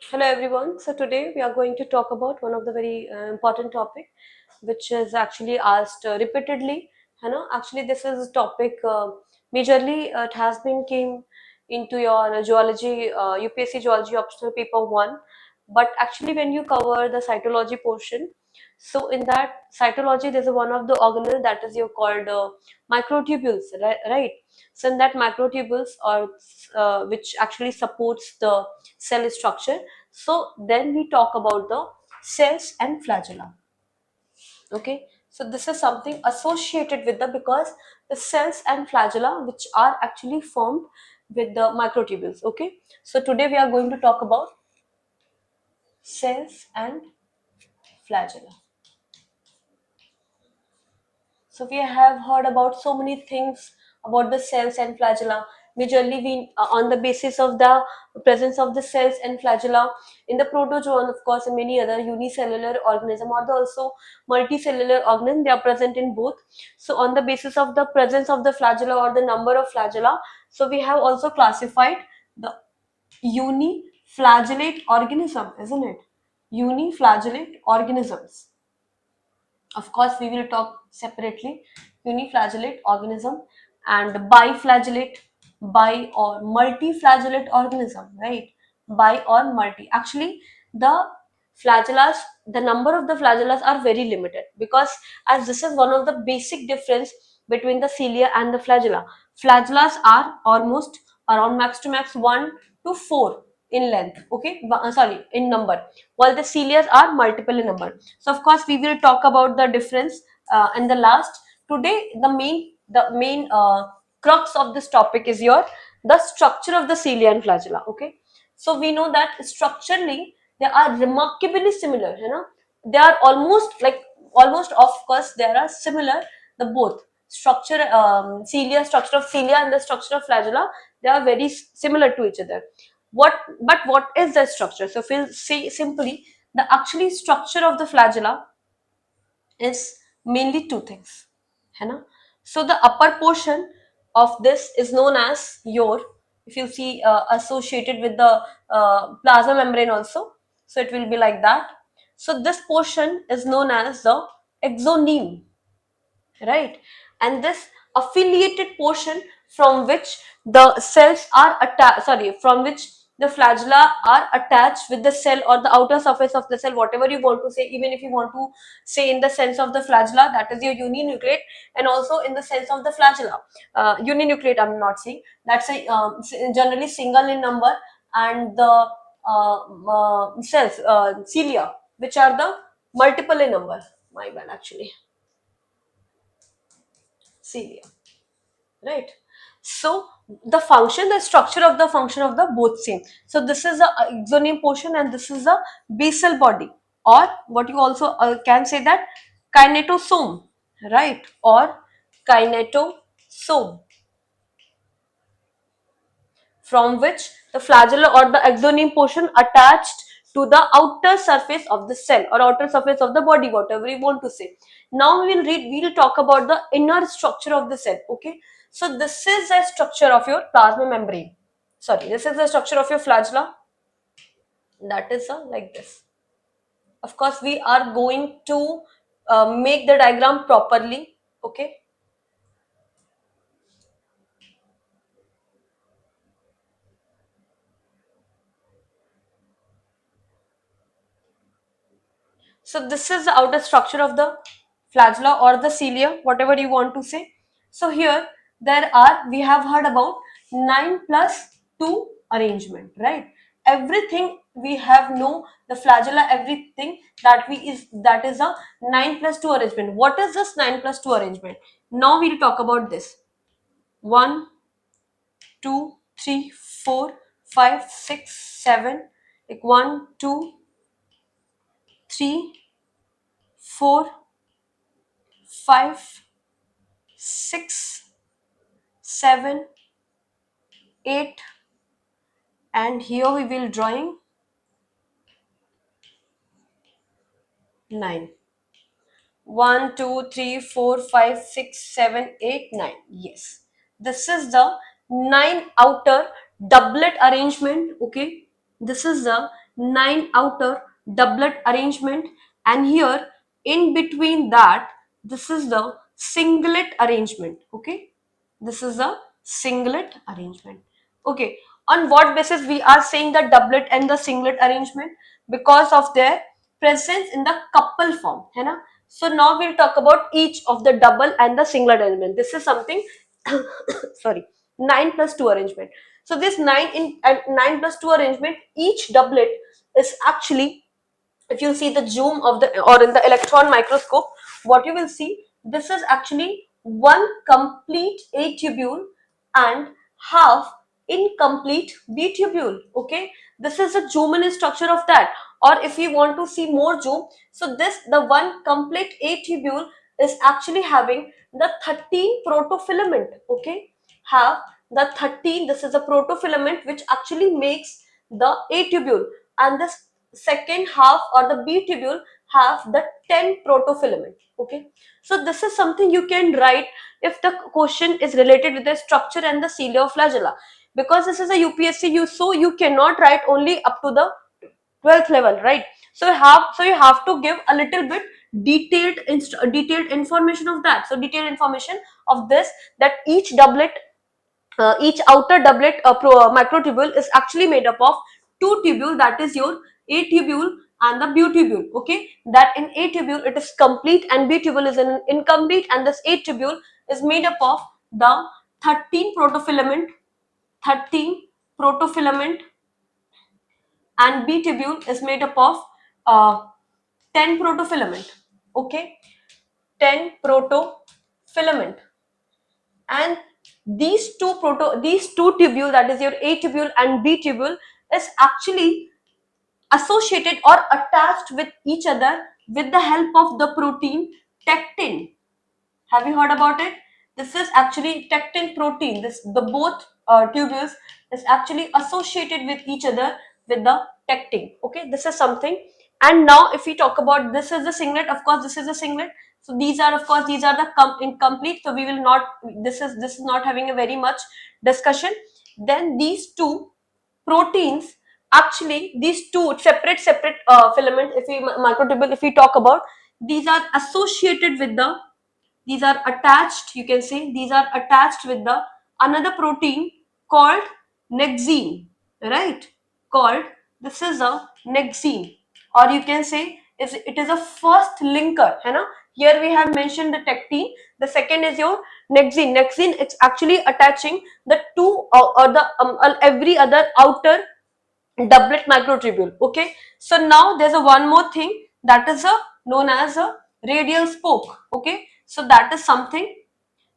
Hello everyone. So today we are going to talk about one of the very important topic, which is actually asked repeatedly. Actually this is a topic majorly it has been came into your geology, UPSC geology optional paper one. But actually when you cover the cytology portion, so in that cytology there's a one of the organelle that is you called microtubules, right? So in that microtubules or which actually supports the cell structure. So then we talk about the cells and flagella. Okay. So this is something associated with the because the cells and flagella which are actually formed with the microtubules. Okay. So today we are going to talk about cells and flagella. So we have heard about so many things about the cells and flagella. Majorly, we on the basis of the presence of the cells and flagella in the protozoan, of course, and many other unicellular organism or the also multicellular organism, they are present in both. So on the basis of the presence of the flagella or the number of flagella, so we have also classified the uniflagellate organism, isn't it? Uniflagellate organisms. Of course, we will talk separately uniflagellate organism and biflagellate, bi or multiflagellate organism, right? Bi or multi. Actually, the flagellas, the number of the flagellas are very limited because as this is one of the basic difference between the cilia and the flagella. Flagellas are almost around max to max 1 to 4 in length, okay? Sorry, in number, while the cilia are multiple in number. So of course we will talk about the difference and the last today the main crux of this topic is your the structure of the cilia and flagella. Okay, so we know that structurally they are remarkably similar, they are almost like almost of course they are similar, the both structure, cilia, structure of cilia and the structure of flagella, they are very similar to each other. What is the structure? So if we'll say simply, the actually structure of the flagella is mainly two things, है ना? So the upper portion of this is known as your, if you see associated with the plasma membrane also, so it will be like that. So this portion is known as the exoneme, right? And this affiliated portion from which the cells are attached, sorry, from which the flagella are attached with the cell or the outer surface of the cell, whatever you want to say. Even if you want to say in the sense of the flagella, that is your uninucleate, and also in the sense of the flagella, uninucleate I'm not saying, that's a generally single in number, and the cells, cilia, which are the multiple in number, my bad actually, cilia, right? So the structure of the function of the both same. So this is the exoneme portion and this is the basal body, or what you also can say that kinetosome, right? Or kinetosome, from which the flagella or the exoneme portion attached to the outer surface of the cell or outer surface of the body, whatever you want to say. Now we'll talk about the inner structure of the cell. Okay, so this is the structure of your plasma membrane, sorry, this is the structure of your flagella, that is like this. Of course we are going to make the diagram properly. Okay, so this is the outer structure of the flagella or the cilia, whatever you want to say. So here we have heard about 9 plus 2 arrangement, right? Everything we have know the flagella, everything that is a 9 plus 2 arrangement. What is this 9 plus 2 arrangement? Now we'll talk about this. 1, 2, 3, 4, 5, 6, 7. Like 1, 2, 3, 4, 5, 6, 7, 8, and here we will drawing 9. 1, 2, 3, 4, 5, 6, 7, 8, 9. Yes. This is the 9 outer doublet arrangement. Okay. This is the 9 outer doublet arrangement, and here in between that, this is the singlet arrangement. Okay, this is the singlet arrangement. Okay, on what basis we are saying the doublet and the singlet arrangement? Because of their presence in the couple form, है ना? So now we'll talk about each of the double and the singlet arrangement. This is something sorry, 9 plus 2 arrangement. So this 9 plus 2 arrangement, each doublet is actually, if you see the zoom of the or in the electron microscope, what you will see, this is actually one complete A tubule and half incomplete B tubule. Okay, this is the Juman structure of that. Or if you want to see more zoom, so this, the one complete A tubule is actually having the 13 protofilament. Okay, have the 13, this is a protofilament which actually makes the A tubule, and this second half or the B tubule have the 10 protofilament. Okay, so this is something you can write if the question is related with the structure and the cilia of flagella. Because this is a UPSC, so you cannot write only up to the 12th level, right? So you have to give a little bit detailed information of that. So detailed information of this, that each outer doublet microtubule is actually made up of two tubule, that is your A tubule and the B tubule. Okay, that in A tubule it is complete and B tubule is an incomplete, and this A tubule is made up of the 13 protofilament, 13 protofilament, and B tubule is made up of 10 protofilament. Okay, 10 protofilament, and these two tubule, that is your A tubule and B tubule, is actually associated or attached with each other with the help of the protein tectin. Have you heard about it? This is actually tectin protein. The both tubules is actually associated with each other with the tectin. Okay, this is something. And now if we talk about, this is the singlet, of course this is a singlet. So these are, of course, these are the incomplete. So we will not, this is not having a very much discussion. Then these two proteins, actually these two separate filament, if we microtubule, if we talk about, these are associated with the, these are attached, you can say these are attached with the another protein called nexine, right? Called, this is a nexine, or you can say is it is a first linker, है ना? Here we have mentioned the tectin, the second is your nexine. Nexine, it's actually attaching the two or the every other outer doublet microtubule. Okay, so now there's a one more thing, that is a known as a radial spoke. Okay, so that is something,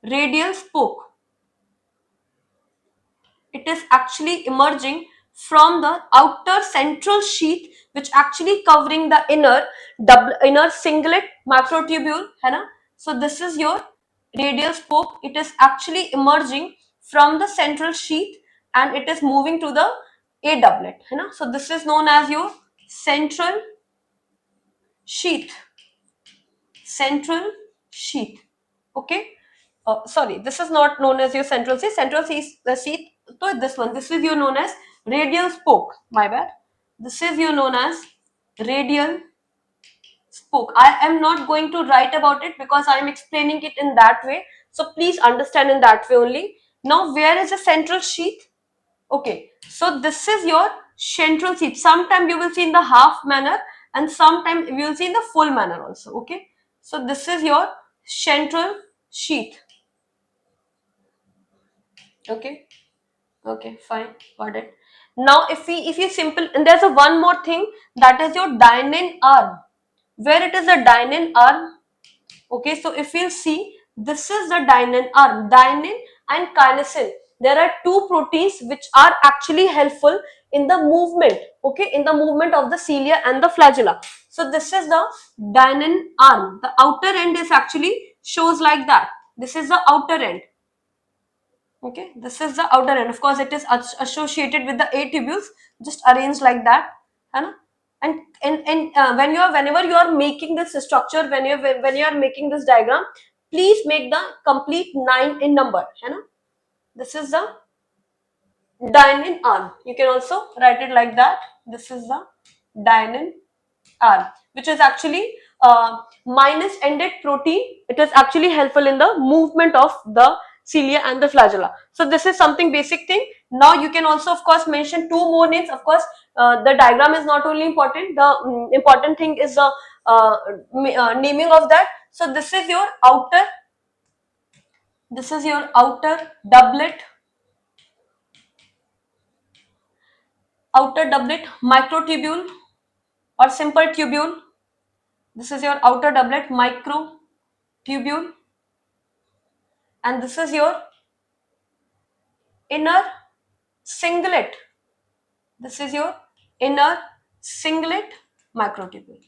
radial spoke, it is actually emerging from the outer central sheath, which actually covering the inner singlet microtubule, है ना? So this is your radial spoke, it is actually emerging from the central sheath and it is moving to the A doublet, है ना? So this is known as your central sheath, central sheath. Okay, sorry, this is not known as your central sheath. Central sheath, the sheath, so this one, this is your known as radial spoke. My bad. This is your known as radial spoke. I am not going to write about it because I am explaining it in that way. So please understand in that way only. Now, where is the central sheath? Okay, so this is your central sheath. Sometime you will see in the half manner and sometime you will see in the full manner also. Okay, so this is your central sheath. Okay, okay, fine, got it. Now if you simple, and there's a one more thing, that is your dynein arm. Where it is a dynein arm? Okay, so if you see, this is the dynein arm, dynein and kinesin. There are two proteins which are actually helpful in the movement, okay, in the movement of the cilia and the flagella. So this is the dynein arm. The outer end is actually shows like that. This is the outer end. Okay, this is the outer end. Of course, it is associated with the A tubules, just arranged like that, है ना? And whenever you are making this structure, when you are making this diagram, please make the complete 9 in number, है ना? This is the dynein arm. You can also write it like that. This is the dynein R, which is actually minus ended protein. It is actually helpful in the movement of the cilia and the flagella. So this is something basic thing. Now you can also of course mention two more names. Of course, the diagram is not only important. The important thing is the naming of that. So this is your outer. This is your outer doublet microtubule or simple tubule. This is your outer doublet microtubule, and this is your inner singlet. This is your inner singlet microtubule,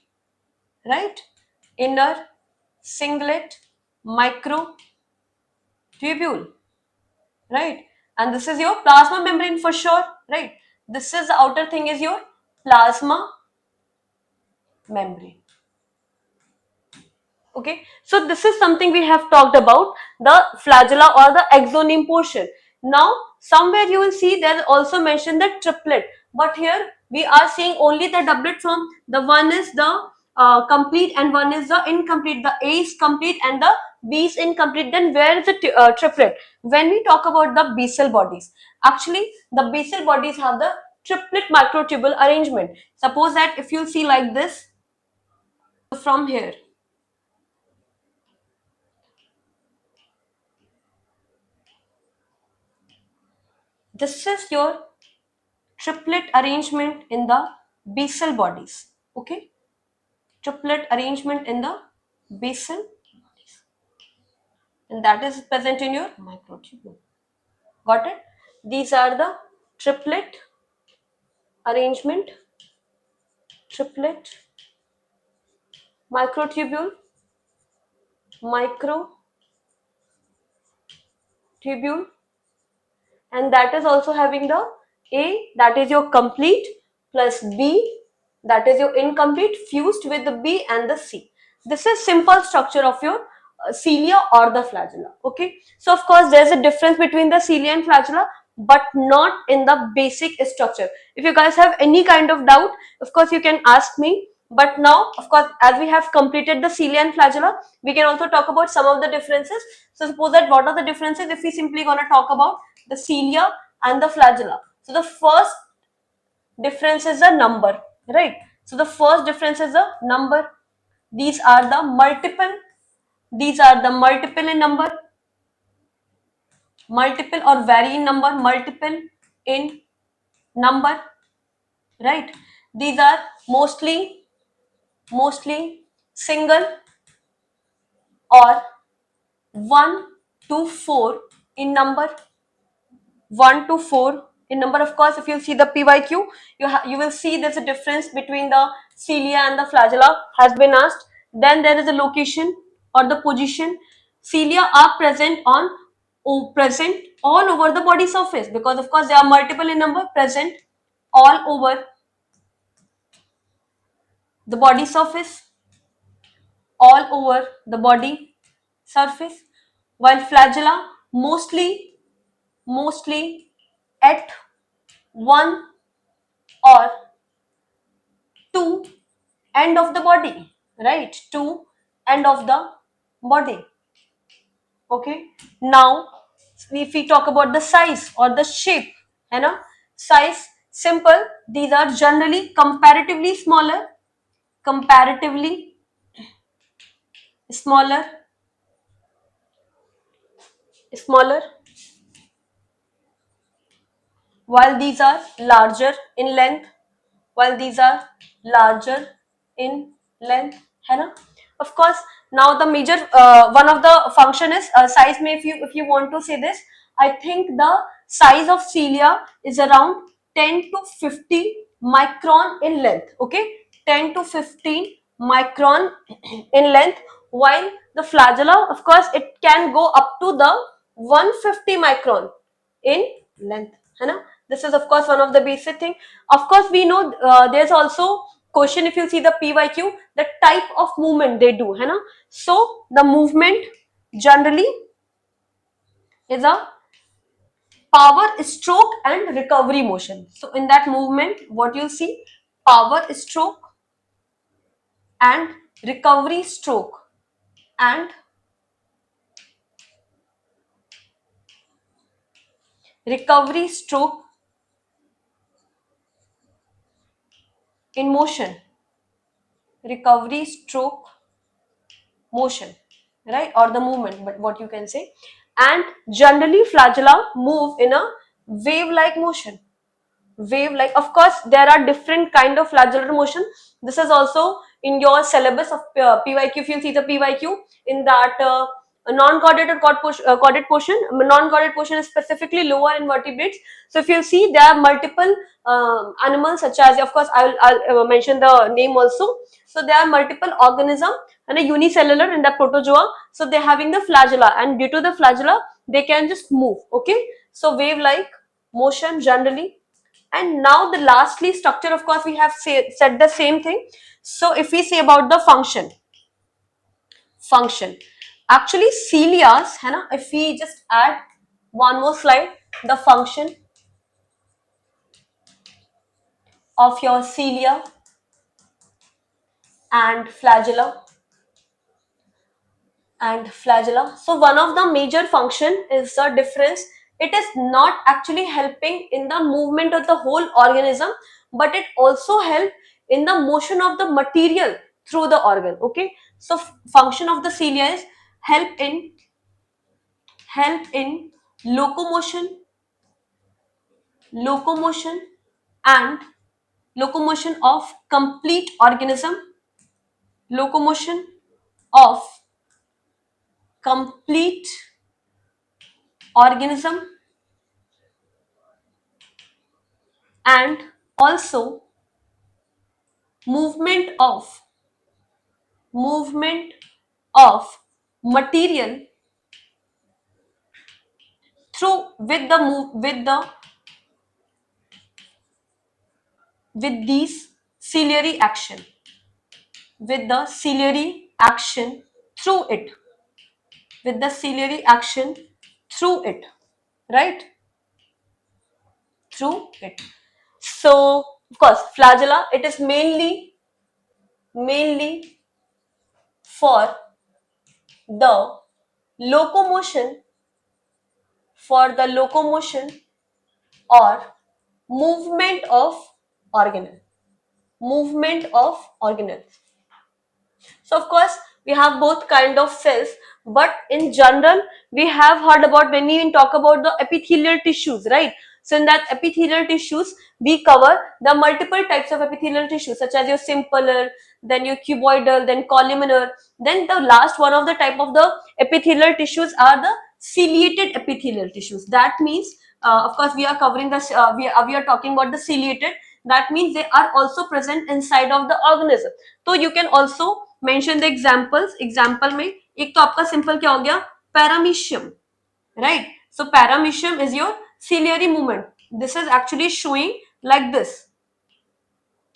right? Inner singlet microtubule, right? And this is your plasma membrane for sure, right? This is the outer thing is your plasma membrane. Okay, so this is something we have talked about, the flagella or the exoneme portion. Now somewhere you will see there also mentioned the triplet, but here we are seeing only the doublet form. The one is the complete and one is the incomplete. The A is complete and the B is incomplete. Then where is the triplet? When we talk about the basal bodies, actually the basal bodies have the triplet microtubule arrangement. Suppose that if you see like this, from here, this is your triplet arrangement in the basal bodies. Okay, triplet arrangement in the basal bodies, and that is present in your microtubule. Got it? These are the triplet arrangement, triplet microtubule, microtubule, and that is also having the A, that is your complete, plus B, that is your incomplete, fused with the B and the C. This is simple structure of your cilia or the flagella. Okay, so of course there is a difference between the cilia and flagella, but not in the basic structure. If you guys have any kind of doubt, of course you can ask me. But now, of course, as we have completed the cilia and flagella, we can also talk about some of the differences. So suppose that what are the differences if we simply gonna talk about the cilia and the flagella. So the first difference is the number, right? So the first difference is the number. These are the multiple. These are the multiple in number, multiple or vary in number, multiple in number, right? These are mostly single or 1 to 4 in number. 1 to 4 in number. Of course, if you see the PYQ, you will see there's a difference between the cilia and the flagella has been asked. Then there is a location or the position. Cilia are present all over the body surface, because of course they are multiple in number, present all over the body surface, all over the body surface, while flagella mostly at one or two end of the body, right? Two end of the body. Okay, now if we talk about the size or the shape, है ना? Size, simple, these are generally comparatively smaller, while these are larger in length, while these are larger in length, है ना? Of course, now the major one of the function is size. May if you want to say this, I think the size of cilia is around 10 to 50 micron in length. Okay, 10 to 15 micron in length, while the flagella, of course, it can go up to the 150 micron in length, है ना? This is of course one of the basic thing. Of course, we know there's also question, if you see the PYQ, the type of movement they do, है ना? So the movement generally is a power stroke and recovery motion. So in that movement, what you see, power stroke and recovery stroke and recovery stroke in motion, recovery stroke motion, right, or the movement, but what you can say. And generally flagella move in a wave like motion, wave like. Of course there are different kind of flagellar motion. This is also in your syllabus of pyq. If you see the pyq in that non-chordate chordate portion, non-chordate portion is specifically lower invertebrates. So if you see there are multiple animals, such as, of course I'll mention the name also. So there are multiple organism and a unicellular in the protozoa, so they're having the flagella, and due to the flagella they can just move. Okay, so wave like motion generally. And now the lastly structure, of course we have said the same thing. So if we say about the function, actually cilias है ना, if we just add one more slide, the function of your cilia and flagella. So one of the major function is the difference. It is not actually helping in the movement of the whole organism, but it also help in the motion of the material through the organ. Okay, so function of the cilia is help in locomotion, locomotion and locomotion of complete organism, locomotion of complete organism, and also movement of movement of material through with the move with these ciliary action, with the ciliary action through it, with the ciliary action through it, right, through it. So of course flagella, it is mainly for the locomotion, for the locomotion or movement of organelle, movement of organelles. So of course we have both kind of cells, but in general we have heard about, when we talk about the epithelial tissues, right? So in that epithelial tissues we cover the multiple types of epithelial tissues, such as your simpler, then your cuboidal, then columnar. Then the last one of the type of the epithelial tissues are the ciliated epithelial tissues. That means of course we are covering the we are talking about the ciliated. That means they are also present inside of the organism. So you can also mention the examples. Example में एक तो आपका simple क्या हो गया, paramecium, right? So paramecium is your ciliary movement. This is actually showing like this,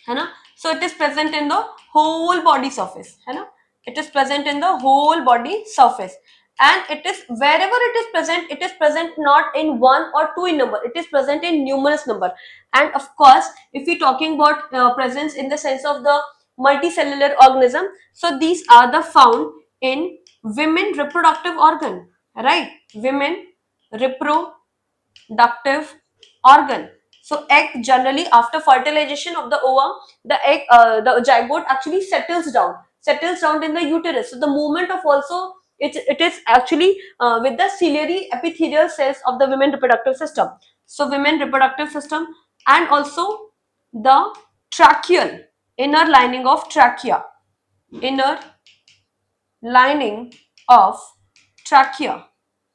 है ना? So it is present in the whole body surface, है ना? It is present in the whole body surface, and it is wherever it is present. It is present not in one or two in number. It is present in numerous number. And of course, if we talking about presence in the sense of the multicellular organism, so these are the found in women reproductive organ, right? Women reproductive organ. So egg generally after fertilization of the ova, the zygote actually settles down in the uterus. So the movement of also it is actually with the ciliary epithelial cells of the women reproductive system. So women reproductive system, and also the tracheal, inner lining of trachea, inner lining of trachea,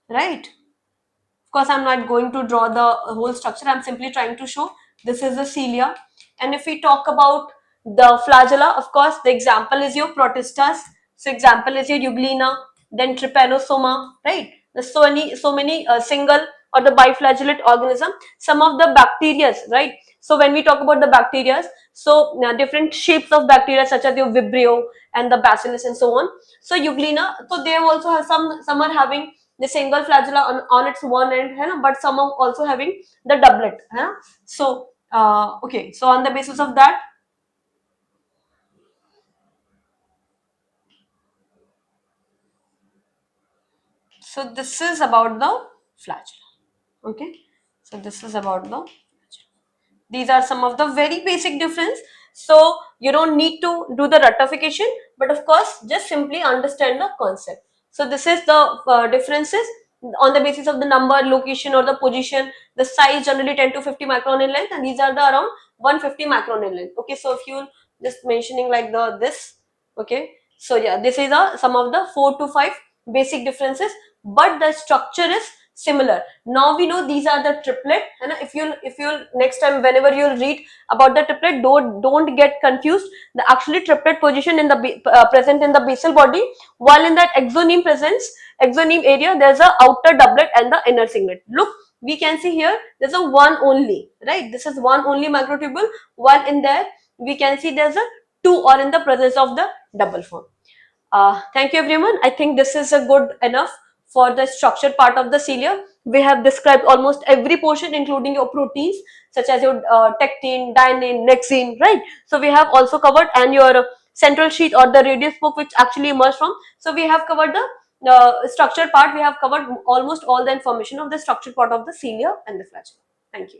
right? Of course, I'm not going to draw the whole structure. I'm simply trying to show this is the cilia. And if we talk about the flagella, of course, the example is your protistas. So example is your euglena, then trypanosoma, right? There's so many single or the biflagellate organism. Some of the bacteria, right? So when we talk about the bacteria, so different shapes of bacteria such as your vibrio and the bacillus and so on. So euglena, so they also have some are having the single flagella on its one end, है ना, but some are also having the doublet, है ना. So okay, so on the basis of that, So this is about the flagella. Okay, so this is about the flagella. These are some of the very basic difference. So you don't need to do the ratification, but of course just simply understand the concept. So this is the differences on the basis of the number, location, or the position. The size generally 10 to 50 micron in length, and these are the around 150 micron in length. Okay, so if you just mentioning like the this. Okay, so yeah, this is some of the 4 to 5 basic differences, but the structure is similar. Now we know these are the triplet, and if you'll next time whenever you'll read about the triplet, don't get confused. The actually triplet position in the present in the basal body, while in that exoneme area there's a outer doublet and the inner singlet. Look, we can see here there's a one only, right? This is one only microtubule, while in there we can see there's a two, or in the presence of the double form. Thank you everyone. I think this is a good enough for the structured part of the cilia. We have described almost every portion, including your proteins such as your tectin, dynein, nexin, right? So we have also covered, and your central sheath or the radius spoke which actually emerged from. So we have covered the structured part. We have covered almost all the information of the structured part of the cilia and the flagella. Thank you.